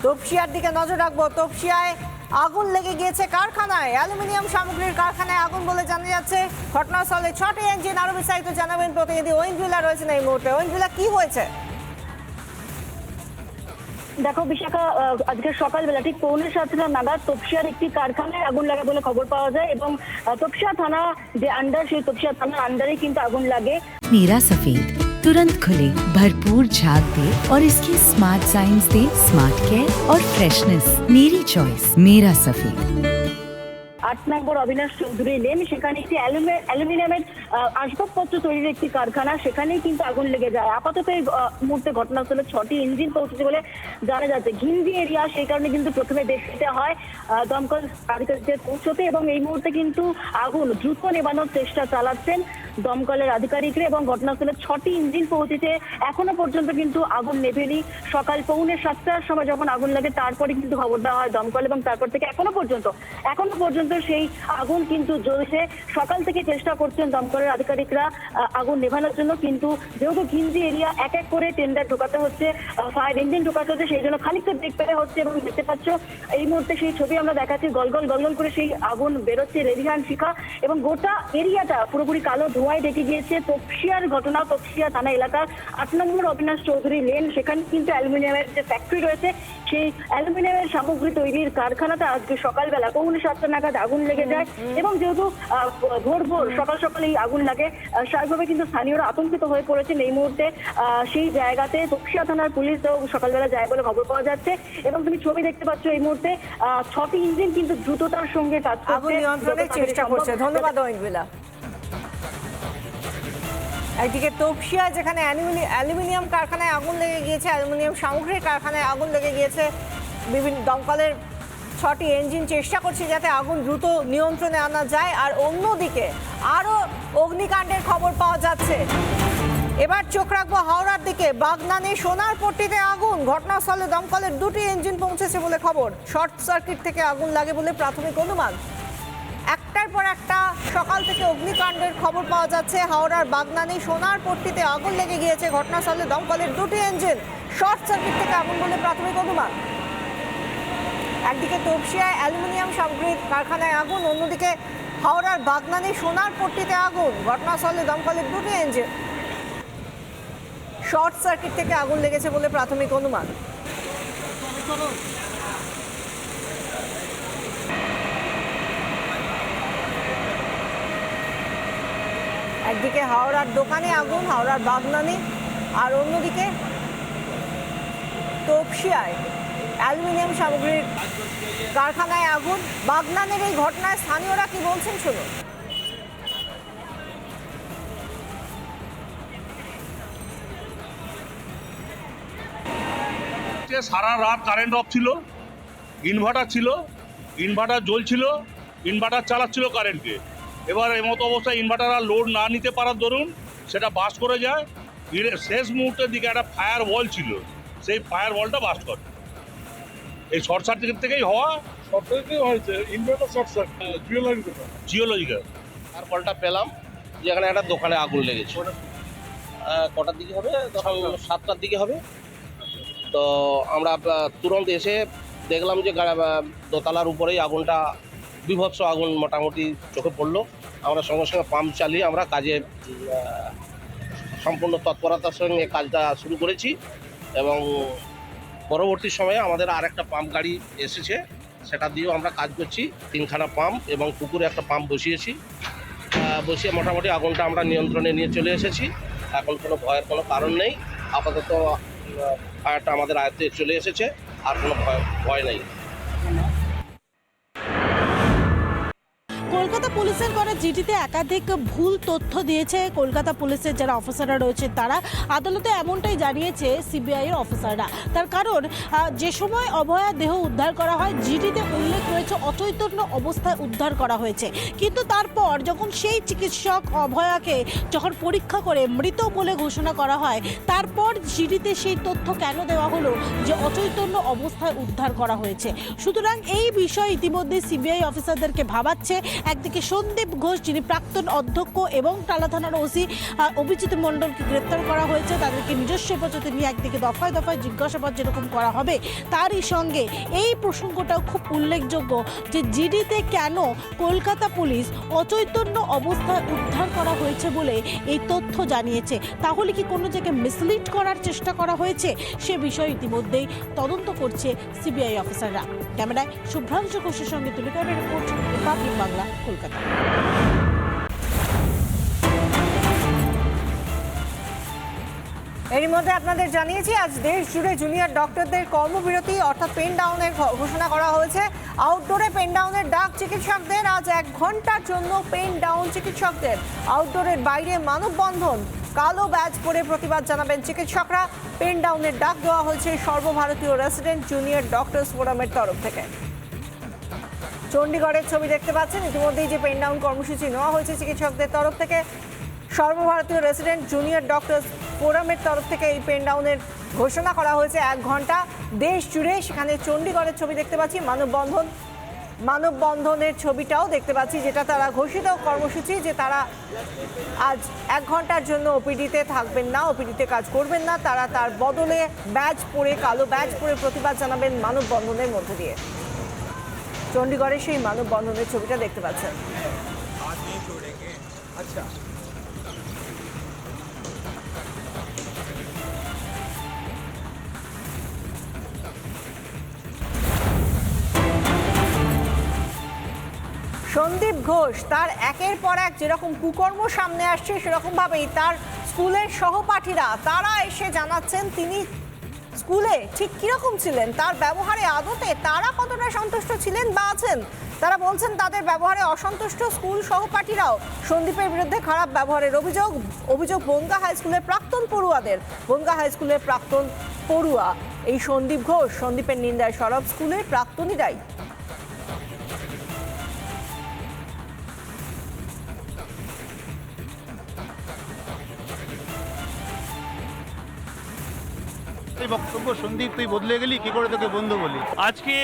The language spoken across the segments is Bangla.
তপসিয়ার দিকে নজর রাখবো। তপসিয়ায় আগুন লেগে গিয়েছে কারখানায়, অ্যালুমিনিয়াম সামগ্রীর কারখানায় আগুন বলে জানা যাচ্ছে। ঘটনাস্থলে 6টি ইঞ্জিন। আরো বিস্তারিত জানাবেন প্রতিনিধি ঐন্দ্রিলা রয়েছেন এই মুহূর্তে। ঐন্দ্রিলা, কি হয়েছে? দেখো বিশাখা, আজকে সকালবেলা ঠিক 6:45 নাগাদ তপসিয়ার একটি কারখানায় আগুন লাগে বলে খবর পাওয়া যায় এবং তপসিয়া থানা যে আন্ডার, সেই তপসিয়া থানার আন্ডারে কিন্তু আগুন লাগে। मेरा सफेद तुरंत खुले, भरपूर झाग दे और इसकी स्मार्ट साइंस दे स्मार्ट केयर और फ्रेशनेस। मेरी चॉइस मेरा सफेद। 8 নম্বর অবিনাশ চৌধুরী লেন, সেখানে একটি অ্যালুমিনিয়ামের আসবাবপত্র তৈরির একটি কারখানা, সেখানেই কিন্তু আগুন লেগে যায়। আপাতত এই মুহূর্তে ঘটনাস্থলে 6টি ইঞ্জিন পৌঁছেছে বলে জানা যাচ্ছে। ঘিঞ্জি এরিয়া, সেই কারণে কিন্তু প্রথমে দেখতে হয় দমকল আধিকারিকদের পৌঁছতে এবং এই মুহূর্তে কিন্তু আগুন দ্রুত নেবানোর চেষ্টা চালাচ্ছেন দমকলের আধিকারিকরা এবং ঘটনাস্থলে 6টি ইঞ্জিন পৌঁছেছে। এখনো পর্যন্ত কিন্তু আগুন নেভেনি। সকাল 6:45টার সময় যখন আগুন লাগে তারপরে কিন্তু খবর দেওয়া হয় দমকল এবং তারপর থেকে এখনো পর্যন্ত সেই আগুন কিন্তু জ্বলছে। সকাল থেকে চেষ্টা করছেন দমকলের আধিকারিকরা আগুন নেভানোর জন্য, কিন্তু যেহেতু ঘিঞ্জি এরিয়া এক এক করে টেন্ডার ঢোকাতে হচ্ছে, ফায়ার ইঞ্জিন ঢোকাতে হচ্ছে, সেই জন্য খানিকটা বেগ পেতে হচ্ছে এবং দেখতে পাচ্ছ এই মুহূর্তে সেই ছবি আমরা দেখাচ্ছি। গলগল করে সেই আগুন বেরোচ্ছে, রেলিহান শিখা, এবং গোটা এরিয়াটা পুরোপুরি কালো ধোঁয়ায় ঢেকে গিয়েছে। তপসিয়ার ঘটনা, তপসিয়া থানা এলাকার 8 নম্বর অবিনাশ চৌধুরী লেন, সেখানে কিন্তু অ্যালুমিনিয়ামের যে ফ্যাক্টরি রয়েছে, সেই অ্যালুমিনিয়ামের সামগ্রী তৈরির কারখানাতে আজকে সকালবেলা 6:45 নাগাদ আগুন লেগে যায় এবং যেহেতু ভোর সকাল এই আগুন লাগে, স্বাভাবিকভাবে কিন্তু স্থানীয়রা আতঙ্কিত হয়ে পড়েছেন। এই মুহূর্তে সেই জায়গাতে তপসিয়া থানার পুলিশ সকালবেলা যায় বলে খবর পাওয়া যাচ্ছে এবং তুমি ছবি দেখতে পাচ্ছ এই মুহূর্তে 6টি ইঞ্জিন কিন্তু দ্রুততার সঙ্গে কাজ আগুন নিয়ন্ত্রণের চেষ্টা করছে। ধন্যবাদ ঐন্দ্রিলা। একদিকে তপসিয়া, যেখানে অ্যালুমিনিয়াম কারখানায় আগুন লেগে গিয়েছে, অ্যালুমিনিয়াম সামগ্রীর কারখানায় আগুন লেগে গিয়েছে। বিভিন্ন দমকলের 6টি ইঞ্জিন চেষ্টা করছে যাতে আগুন দ্রুত নিয়ন্ত্রণে আনা যায়। আর অন্যদিকে আরও অগ্নিকাণ্ডের খবর পাওয়া যাচ্ছে। এবার চোখ রাখবো হাওড়ার দিকে। বাগনানে সোনারপট্টিতে আগুন। ঘটনাস্থলে দমকলের 2টি ইঞ্জিন পৌঁছেছে বলে খবর। শর্ট সার্কিট থেকে আগুন লাগে বলে প্রাথমিক অনুমান। একটার পর একটা সকাল থেকে অগ্নিকাণ্ডের খবর পাওয়া যাচ্ছে। হাওড়ার বাগনানে সোনারপট্টিতে আগুন লেগে গিয়েছে। ঘটনাস্থলে দমকলের 2টি ইঞ্জিন। শর্ট সার্কিট থেকে আগুন বলে প্রাথমিক অনুমান। একদিকে তপসিয়ায় অ্যালুমিনিয়াম সামগ্রীর কারখানায় আগুন, অন্যদিকে হাওড়ার বাগনানে সোনারপট্টিতে আগুন। ঘটনাস্থলে দমকলের 2টি ইঞ্জিন। শর্ট সার্কিট থেকে আগুন লেগেছে বলে প্রাথমিক অনুমান। একদিকে হাওড়ার দোকানে আগুন, হাওড়ার বাগনানে, আর অন্যদিকে তপসিয়ায় অ্যালুমিনিয়াম সামগ্রীর কারখানায় আগুন। বাগনানের এই ঘটনায় স্থানীয়রা কি বলছেন শুনুন। সারা রাত কারেন্ট অফ ছিল, ইনভার্টার ছিল, ইনভার্টার জ্বলছিল, ইনভার্টার চালাচ্ছিল কারেন্টকে। এবার এমতো অবস্থায় ইনভার্টার আর লোড না নিতে পারার দরুন সেটা বাস্ট করে যায়। শেষ মুহূর্তের দিকে একটা ফায়ার ওয়াল ছিল, সেই ফায়ার ওয়ালটা বাস্ট করে। এই শর্ট সার্কিট থেকেই হওয়া। শর্ট সার্কিট হয়েছে, ইনভার্টার শর্ট সার্কিট, জিওলজিক্যাল। তার কলটা পেলাম যে এখানে একটা দোকানে আগুন লেগেছে। কটার দিকে হবে? তখন 7টার দিকে হবে। তো আমরা তুরন্ত এসে দেখলাম যে দোতলার উপরেই আগুনটা, বিভৎস আগুন মোটামুটি চোখে পড়লো। আমরা সঙ্গে সঙ্গে পাম্প চালিয়ে আমরা কাজে সম্পূর্ণ তৎপরতার সঙ্গে কাজটা শুরু করেছি এবং পরবর্তী সময়ে আমাদের আর একটা পাম্প গাড়ি এসেছে, সেটা দিয়েও আমরা কাজ করছি। 3খানা পাম্প এবং পুকুরে একটা পাম্প বসিয়ে মোটামুটি আগুনটা আমরা নিয়ন্ত্রণে নিয়ে চলে এসেছি। এখন কোনো ভয়ের কোনো কারণ নেই। আপাতত ফায়ারটা আমাদের আয়ত্তে চলে এসেছে, আর কোনো ভয় নেই। কলকাতা পুলিশের করা জিডিতে একাধিক ভুল তথ্য দিয়েছে কলকাতা পুলিশের যারা অফিসাররা রয়েছে তারা। আদালতে এমনটাই জানিয়েছে সিবিআই এর অফিসাররা। তার কারণ যে সময় অভয়া দেহ উদ্ধার করা হয়, জিডিতে উল্লেখ রয়েছে অচৈতন্য অবস্থায় উদ্ধার করা হয়েছে, কিন্তু তারপর যখন সেই চিকিৎসক অভয়াকে যখন পরীক্ষা করে মৃত বলে ঘোষণা করা হয়, তারপর জিডিতে সেই তথ্য কেন দেওয়া হলো যে অচৈতন্য অবস্থায় উদ্ধার করা হয়েছে। সুতরাং এই বিষয় ইতিমধ্যে সিবিআই অফিসারদেরকে ভাবাচ্ছে। একদিকে সন্দীপ ঘোষ যিনি প্রাক্তন অধ্যক্ষ এবং টালা থানার ওসি অভিজিৎ মণ্ডলকে গ্রেপ্তার করা হয়েছে। তাদেরকে নিজস্ব হেফাজতে নিয়ে একদিকে দফায় দফায় জিজ্ঞাসাবাদ যেরকম করা হবে, তারই সঙ্গে এই প্রসঙ্গটাও খুব উল্লেখযোগ্য যে জিডিতে কেন কলকাতা পুলিশ অচৈতন্য অবস্থায় উদ্ধার করা হয়েছে বলে এই তথ্য জানিয়েছে। তাহলে কি কোনো জায়গায় মিসলিড করার চেষ্টা করা হয়েছে, সে বিষয়ে ইতিমধ্যেই তদন্ত করছে সিবিআই অফিসাররা। ক্যামেরায় শুভ্রাংশু ঘোষের সঙ্গে তুলিকারের রিপোর্ট, রিপাবলিক বাংলা, কলকাতা। এরই মধ্যে আপনাদের জানিয়েছি আজ দেশ জুড়ে জুনিয়র ডক্টরদের কর্মবিরতি অর্থাৎ পেন ডাউনের ঘোষণা করা হয়েছে। আউটডোরে পেন ডাউনের ডাক চিকিৎসকদের, আজ 1 ঘন্টার জন্য পেন ডাউন চিকিৎসকদের। আউটডোরের বাইরে মানববন্ধন, কালো ব্যাজ পরে প্রতিবাদ জানাবেন চিকিৎসকরা। পেন ডাউনের ডাক দেওয়া হয়েছে সর্বভারতীয় রেসিডেন্ট জুনিয়র ডক্টরস ফোরামের তরফ থেকে। চণ্ডীগড়ের ছবি দেখতে পাচ্ছেন, ইতিমধ্যেই যে পেন ডাউন কর্মসূচি নেওয়া হয়েছে চিকিৎসকদের তরফ থেকে। সর্বভারতীয় রেসিডেন্ট জুনিয়র ডক্টরস ফোরামের তরফ থেকে এই পেন ডাউনের ঘোষণা করা হয়েছে 1 ঘন্টা দেশ জুড়ে। সেখানে চণ্ডীগড়ের ছবি দেখতে পাচ্ছি, মানববন্ধনের ছবিটাও দেখতে পাচ্ছি, যেটা তারা ঘোষিত কর্মসূচি যে তারা আজ 1 ঘন্টার জন্য ওপিডিতে থাকবেন না, ওপিডিতে কাজ করবেন না। তারা তার বদলে ব্যাজ পরে, কালো ব্যাজ পরে প্রতিবাদ জানাবেন মানববন্ধনের মধ্যে দিয়ে। চণ্ডীগড়ের সেই মানববন্ধনের ছবিটা দেখতে পাচ্ছেন। সন্দীপ ঘোষ তার একের পর এক যেরকম কুকর্ম সামনে আসছে, সেরকমভাবেই তার স্কুলের সহপাঠীরা তারা এসে জানাচ্ছেন তিনি স্কুলে ঠিক কীরকম ছিলেন, তার ব্যবহারে আদতে তারা কতটা সন্তুষ্ট ছিলেন বা আছেন। তারা বলছেন তাদের ব্যবহারে অসন্তুষ্ট স্কুল সহপাঠীরাও। সন্দীপের বিরুদ্ধে খারাপ ব্যবহারের অভিযোগ বনগাঁ হাই স্কুলের প্রাক্তন পড়ুয়াদের। বনগাঁ হাই স্কুলের প্রাক্তন পড়ুয়া এই সন্দীপ ঘোষ, সন্দীপের নিন্দায় সরব স্কুলের প্রাক্তনীরাই। বক্তব্য, সন্দীপ তুই বদলে গেলি, কি করে তোকে বন্ধু বলি? আজকে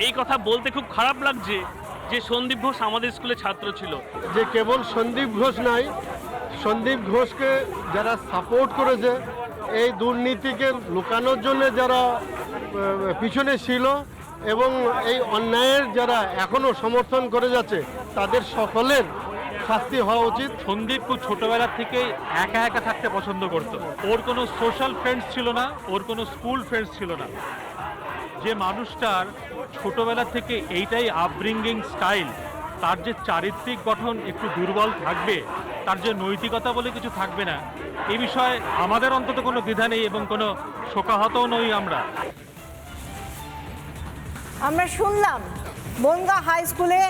এই কথা বলতে খুব খারাপ লাগছে যে সন্দীপ ঘোষ আমাদের স্কুলে ছাত্র ছিল। যে কেবল সন্দীপ ঘোষ নাই, সন্দীপ ঘোষকে যারা সাপোর্ট করেছে, এই দুর্নীতিকে লুকানোর জন্য যারা পিছনে ছিল এবং এই অন্যায়ের যারা এখনো সমর্থন করে যাচ্ছে, তাদের সকলের শাস্তি হওয়া উচিত। সন্দীপ খুব ছোটবেলা থেকে একা একা থাকতে পছন্দ করত। ওর কোনো সোশ্যাল ফ্রেন্ডস ছিল না, ওর কোনো স্কুল ফ্রেন্ডস ছিল না। যে মানুষটার ছোটবেলা থেকে এইটাই আপব্রিঙ্গিং স্টাইল, তার যে চারিত্রিক গঠন একটু দুর্বল থাকবে, তার যে নৈতিকতা বলে কিছু থাকবে না, এই বিষয়ে আমাদের অন্তত কোনো দ্বিধা নেই এবং কোনো শোকাহতও নই আমরা শুনলাম বনগাঁ হাই স্কুলে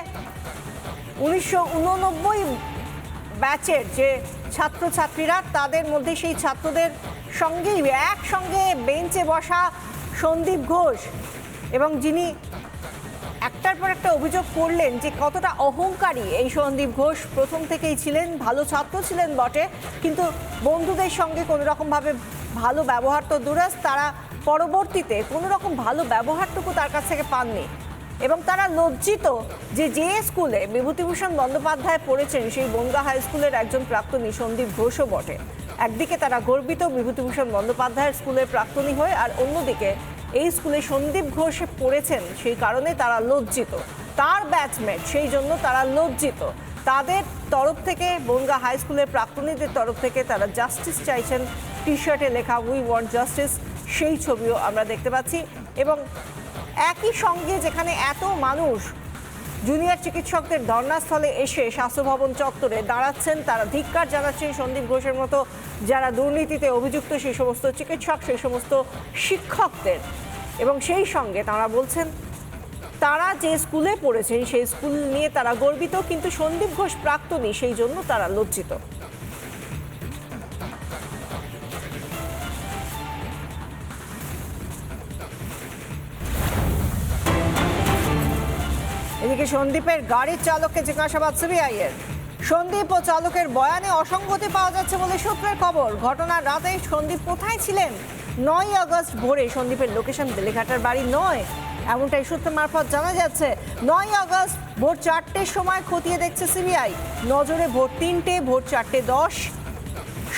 1989 ব্যাচের যে ছাত্রছাত্রীরা, তাদের মধ্যে সেই ছাত্রদের সঙ্গেই একসঙ্গে বেঞ্চে বসা সন্দীপ ঘোষ, এবং যিনি একটার পর একটা অভিযোগ করলেন যে কতটা অহংকারী এই সন্দীপ ঘোষ প্রথম থেকেই ছিলেন। ভালো ছাত্র ছিলেন বটে, কিন্তু বন্ধুদের সঙ্গে কোনো রকমভাবে ভালো ব্যবহার তো দূরাস, তারা পরবর্তীতে কোনো রকম ভালো ব্যবহারটুকু তার কাছ থেকে পাননি। এবং তারা লজ্জিত যে স্কুলে বিভূতিভূষণ বন্দ্যোপাধ্যায় পড়েছেন, সেই বনগাঁ হাই স্কুলের একজন প্রাক্তনী সন্দীপ ঘোষও বটে। একদিকে তারা গর্বিত বিভূতিভূষণ বন্দ্যোপাধ্যায়ের স্কুলের প্রাক্তনী হয়ে, আর অন্যদিকে এই স্কুলে সন্দীপ ঘোষ পড়েছেন, সেই কারণে তারা লজ্জিত। তার ব্যাচমেট, সেই জন্য তারা লজ্জিত। তাদের তরফ থেকে, বনগাঁ হাই স্কুলের প্রাক্তনীদের তরফ থেকে তারা জাস্টিস চাইছেন। টি শার্টে লেখা উই ওয়ান্ট জাস্টিস, সেই ছবিও আমরা দেখতে পাচ্ছি। এবং একই সঙ্গে যেখানে এত মানুষ জুনিয়র চিকিৎসকদের ধর্নাস্থলে এসে স্বাস্থ্য ভবন চত্বরে দাঁড়াচ্ছেন, তারা ধিক্কার জানাচ্ছেন সন্দীপ ঘোষের মতো যারা দুর্নীতিতে অভিযুক্ত সেই সমস্ত চিকিৎসক, সেই সমস্ত শিক্ষকদের। এবং সেই সঙ্গে তারা বলছেন তারা যে স্কুলে পড়েছেন সেই স্কুল নিয়ে তারা গর্বিত, কিন্তু সন্দীপ ঘোষ প্রাক্তনী, সেই জন্য তারা লজ্জিত। এদিকে সন্দীপের গাড়ির চালককে জিজ্ঞাসাবাদ সিবিআই এর। সন্দীপ ও চালকের বয়ানে অসঙ্গতি পাওয়া যাচ্ছে বলে সূত্রের খবর। ঘটনার রাতে সন্দীপ কোথায় ছিলেন? 9 আগস্ট ভোরে সন্দীপের লোকেশন বেলেঘাটার বাড়ি নয়, এমনটাই সূত্র মারফত জানা যাচ্ছে। 9 আগস্ট ভোর 4টের সময় খতিয়ে দেখছে সিবিআই। নজরে ভোর 3টে, ভোর 4:10,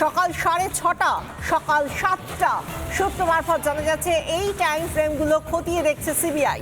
সকাল 6:30, সকাল 7টা। সূত্র মারফত জানা যাচ্ছে এই টাইম ফ্রেমগুলো খতিয়ে দেখছে সিবিআই।